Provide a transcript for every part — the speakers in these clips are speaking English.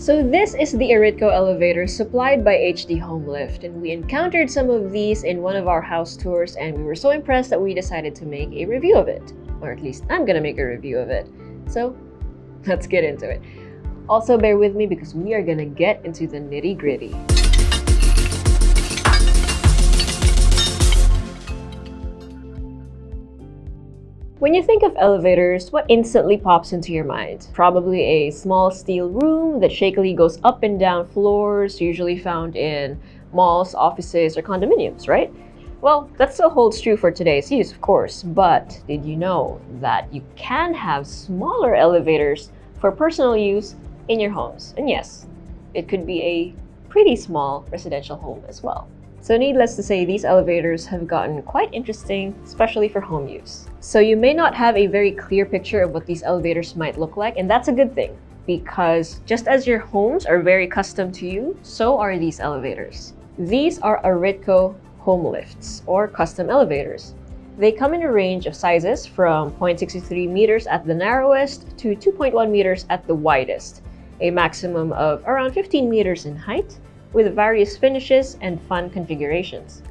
So this is the Eritco elevator supplied by HD Homelift, and we encountered some of these in one of our house tours, and we were so impressed that we decided to make a review of it. Or at least I'm gonna make a review of it. So let's get into it. Also bear with me because we are gonna get into the nitty-gritty. When you think of elevators, what instantly pops into your mind? Probably a small steel room that shakily goes up and down floors, usually found in malls, offices, or condominiums, right? Well, that still holds true for today's use, of course, but did you know that you can have smaller elevators for personal use in your homes? And yes, it could be a pretty small residential home as well. So needless to say, these elevators have gotten quite interesting, especially for home use. So you may not have a very clear picture of what these elevators might look like, and that's a good thing, because just as your homes are very custom to you, so are these elevators. These are Eritco Homelifts, or custom elevators. They come in a range of sizes from 0.63 meters at the narrowest to 2.1 meters at the widest, a maximum of around 15 meters in height, with various finishes and fun configurations.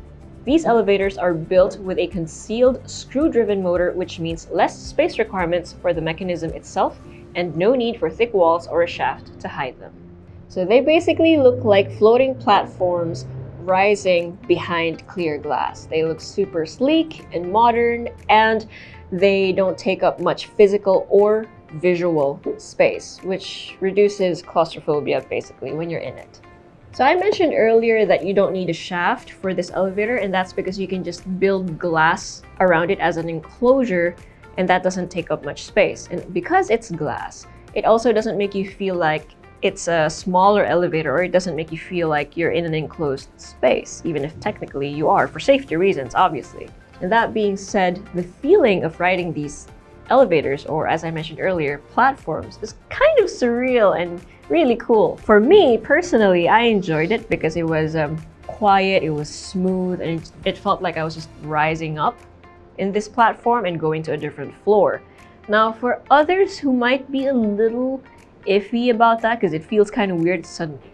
These elevators are built with a concealed screw-driven motor, which means less space requirements for the mechanism itself and no need for thick walls or a shaft to hide them. So they basically look like floating platforms rising behind clear glass. They look super sleek and modern, and they don't take up much physical or visual space, which reduces claustrophobia basically when you're in it. So I mentioned earlier that you don't need a shaft for this elevator, and that's because you can just build glass around it as an enclosure, and that doesn't take up much space. And because it's glass, it also doesn't make you feel like it's a smaller elevator, or it doesn't make you feel like you're in an enclosed space, even if technically you are, for safety reasons, obviously. And that being said, the feeling of riding these elevators, or as I mentioned earlier, platforms, is kind of surreal and really cool. For me, personally, I enjoyed it because it was quiet, it was smooth, and it felt like I was just rising up in this platform and going to a different floor. Now, for others who might be a little iffy about that because it feels kind of weird,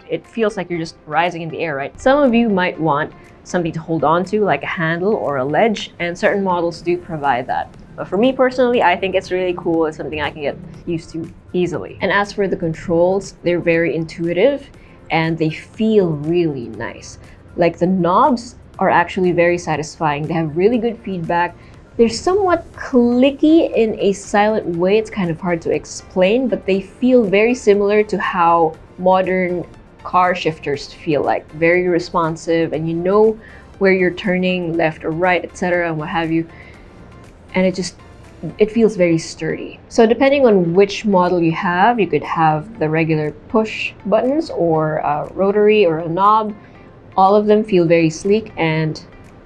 it feels like you're just rising in the air, right? Some of you might want something to hold on to, like a handle or a ledge, and certain models do provide that. But for me personally, I think it's really cool. It's something I can get used to easily. And as for the controls, they're very intuitive and they feel really nice. Like the knobs are actually very satisfying. They have really good feedback. They're somewhat clicky in a silent way. It's kind of hard to explain, but they feel very similar to how modern car shifters feel like. Very responsive, and you know where you're turning left or right, etc., and what have you. And it feels very sturdy. So depending on which model you have, you could have the regular push buttons or a rotary or a knob. All of them feel very sleek and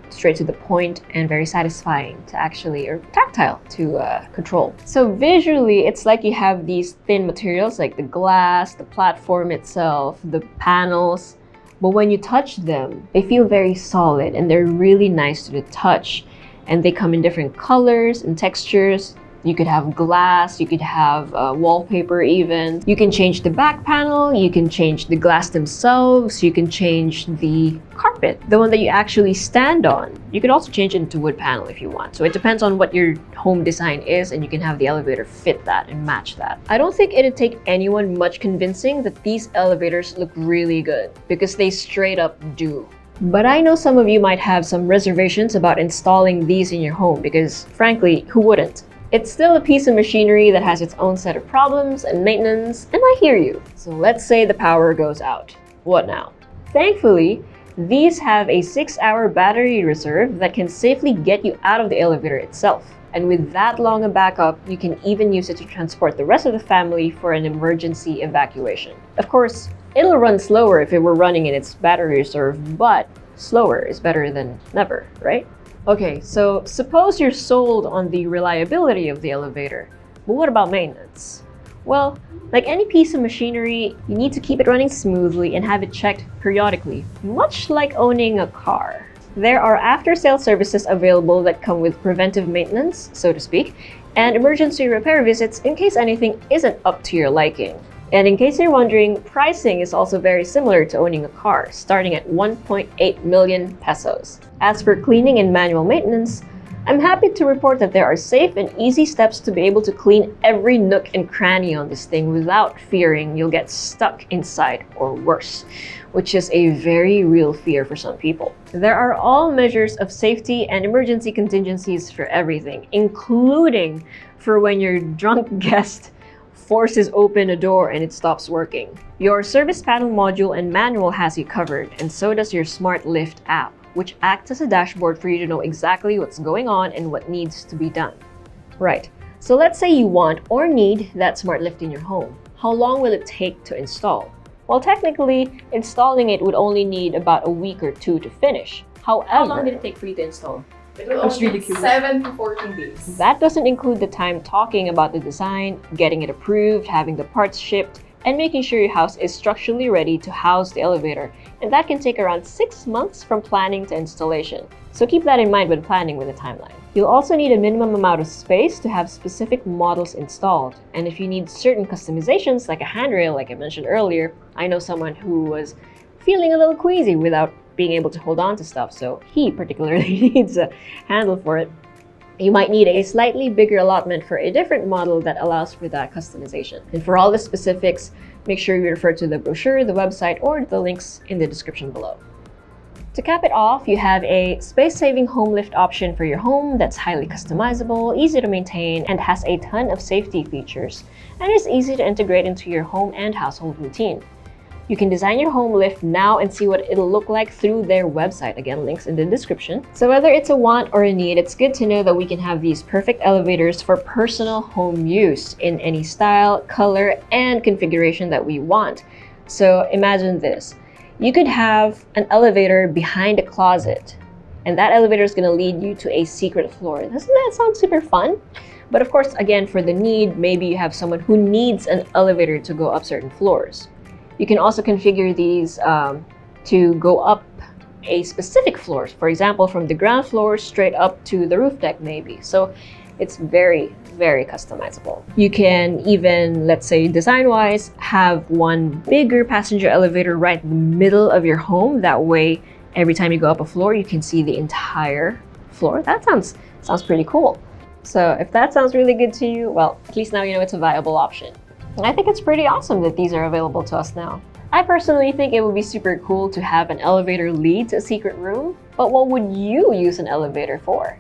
straight to the point and very satisfying to actually, or tactile to control. So visually, it's like you have these thin materials like the glass, the platform itself, the panels, but when you touch them, they feel very solid and they're really nice to the touch. And they come in different colors and textures. You could have glass, you could have wallpaper even. You can change the back panel, you can change the glass themselves, you can change the carpet, the one that you actually stand on. You could also change it into wood panel if you want. So it depends on what your home design is, and you can have the elevator fit that and match that. I don't think it'd take anyone much convincing that these elevators look really good, because they straight up do. But I know some of you might have some reservations about installing these in your home because, frankly, who wouldn't? It's still a piece of machinery that has its own set of problems and maintenance, and I hear you. So let's say the power goes out. What now? Thankfully, these have a 6-hour battery reserve that can safely get you out of the elevator itself. And with that long a backup, you can even use it to transport the rest of the family for an emergency evacuation. Of course, it'll run slower if it were running in its battery reserve, but slower is better than never, right? Okay, so suppose you're sold on the reliability of the elevator, but what about maintenance? Well, like any piece of machinery, you need to keep it running smoothly and have it checked periodically, much like owning a car. There are after-sale services available that come with preventive maintenance, so to speak, and emergency repair visits in case anything isn't up to your liking. And in case you're wondering, pricing is also very similar to owning a car, starting at 1.8 million pesos. As for cleaning and manual maintenance, I'm happy to report that there are safe and easy steps to be able to clean every nook and cranny on this thing without fearing you'll get stuck inside or worse, which is a very real fear for some people. There are all measures of safety and emergency contingencies for everything, including for when your drunk guest forces open a door and it stops working. Your service panel module and manual has you covered, and so does your Smart Lift app, which acts as a dashboard for you to know exactly what's going on and what needs to be done. Right, so let's say you want or need that Smart Lift in your home. How long will it take to install? Well, technically, installing it would only need about a week or two to finish. However, how long did it take for you to install? It was really curious. 7 to 14 days. That doesn't include the time talking about the design, getting it approved, having the parts shipped, and making sure your house is structurally ready to house the elevator. And that can take around 6 months from planning to installation. So keep that in mind when planning with a timeline. You'll also need a minimum amount of space to have specific models installed. And if you need certain customizations like a handrail, like I mentioned earlier, I know someone who was feeling a little queasy without being able to hold on to stuff, so he particularly needs a handle for it. You might need a slightly bigger allotment for a different model that allows for that customization. And for all the specifics, make sure you refer to the brochure, the website, or the links in the description below. To cap it off, you have a space-saving home lift option for your home that's highly customizable, easy to maintain, and has a ton of safety features, and is easy to integrate into your home and household routine. You can design your home lift now and see what it'll look like through their website. Again, links in the description. So whether it's a want or a need, it's good to know that we can have these perfect elevators for personal home use in any style, color, and configuration that we want. So imagine this. You could have an elevator behind a closet, and that elevator is going to lead you to a secret floor. Doesn't that sound super fun? But of course, again, for the need, maybe you have someone who needs an elevator to go up certain floors. You can also configure these to go up a specific floor, for example, from the ground floor straight up to the roof deck maybe. So it's very, very customizable. You can even, let's say design-wise, have one bigger passenger elevator right in the middle of your home. That way, every time you go up a floor, you can see the entire floor. That sounds pretty cool. So if that sounds really good to you, well, at least now you know it's a viable option. And I think it's pretty awesome that these are available to us now. I personally think it would be super cool to have an elevator lead to a secret room, but what would you use an elevator for?